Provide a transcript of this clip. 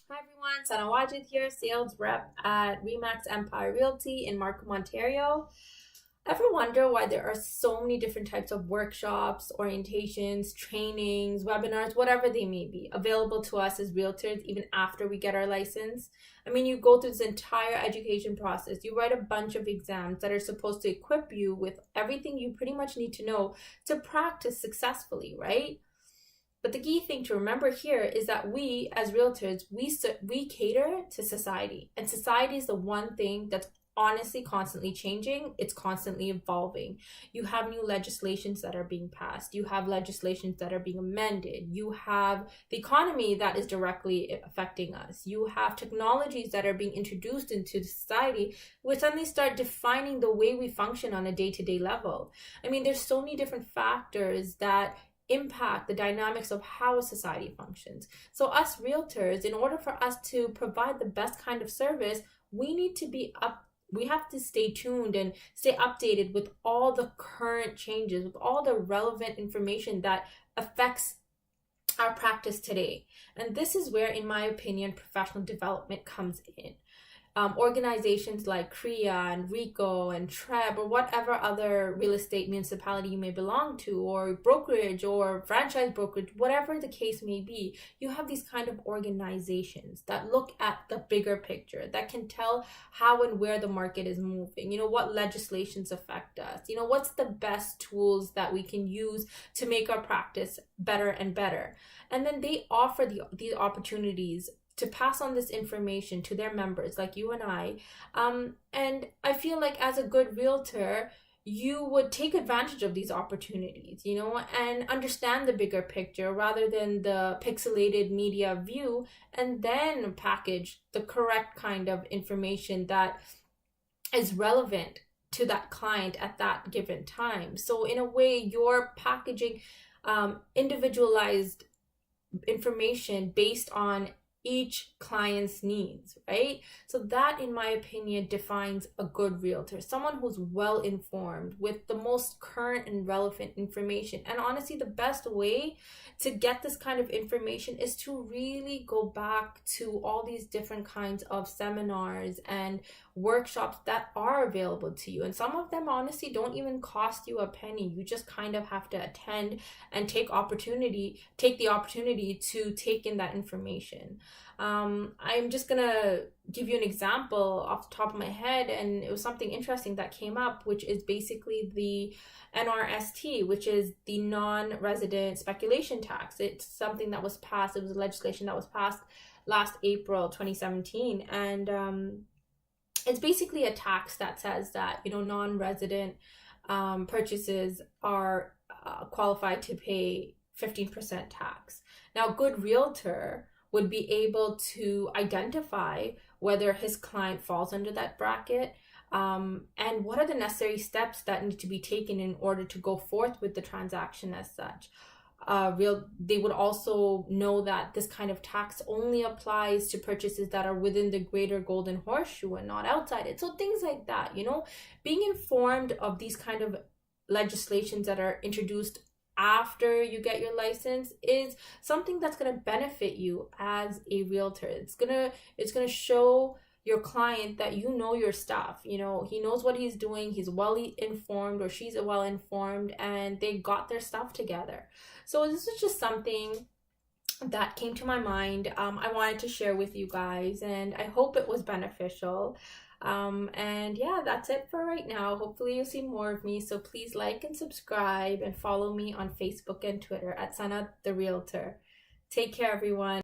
Hi everyone, Sana Wajid here, sales rep at Remax Empire Realty in Markham, Ontario. Ever wonder why there are so many different types of workshops, orientations, trainings, webinars, whatever they may be, available to us as realtors even after we get our license? I mean, you go through this entire education process. You write a bunch of exams that are supposed to equip you with everything you pretty much need to know to practice successfully, right? But the key thing to remember here is that we, as realtors, we cater to society, and society is the one thing that's honestly constantly changing. It's constantly evolving. You have new legislations that are being passed. You have legislations that are being amended. You have the economy that is directly affecting us. You have technologies that are being introduced into society, which suddenly start defining the way we function on a day-to-day level. I mean, there's so many different factors that impact the dynamics of how a society functions. So us realtors, in order for us to provide the best kind of service, we have to stay tuned and stay updated with all the current changes, with all the relevant information that affects our practice today. And this is where, in my opinion, professional development comes in. Organizations like CREA and RICO and TREB or whatever other real estate municipality you may belong to, or brokerage or franchise brokerage, whatever the case may be, you have these kind of organizations that look at the bigger picture, that can tell how and where the market is moving, what legislations affect us, what's the best tools that we can use to make our practice better and better. And then they offer these opportunities to pass on this information to their members like you and I. And I feel like as a good realtor, you would take advantage of these opportunities, and understand the bigger picture rather than the pixelated media view, and then package the correct kind of information that is relevant to that client at that given time. So in a way, you're packaging individualized information based on each client's needs, right? So that, in my opinion, defines a good realtor, someone who's well informed with the most current and relevant information. And honestly, the best way to get this kind of information is to really go back to all these different kinds of seminars and workshops that are available to you. And some of them honestly don't even cost you a penny. You just kind of have to attend and take the opportunity to take in that information. I'm just gonna give you an example off the top of my head, and it was something interesting that came up, which is basically the NRST, which is the non-resident speculation tax. It's something that was passed. It was a legislation that was passed last April 2017, and it's basically a tax that says that non-resident purchases are qualified to pay 15% tax. Now, good realtor would be able to identify whether his client falls under that bracket, and what are the necessary steps that need to be taken in order to go forth with the transaction as such. They would also know that this kind of tax only applies to purchases that are within the greater golden horseshoe and not outside it. So things like that, being informed of these kind of legislations that are introduced after you get your license is something that's going to benefit you as a realtor. It's going to show your client that your stuff. He knows what he's doing. He's well informed, or she's well informed, and they got their stuff together. So this is just something that came to my mind. I wanted to share with you guys, and I hope it was beneficial. And yeah, that's it for right now. Hopefully you'll see more of me. So please like and subscribe and follow me on Facebook and Twitter at Sana the Realtor. Take care, everyone.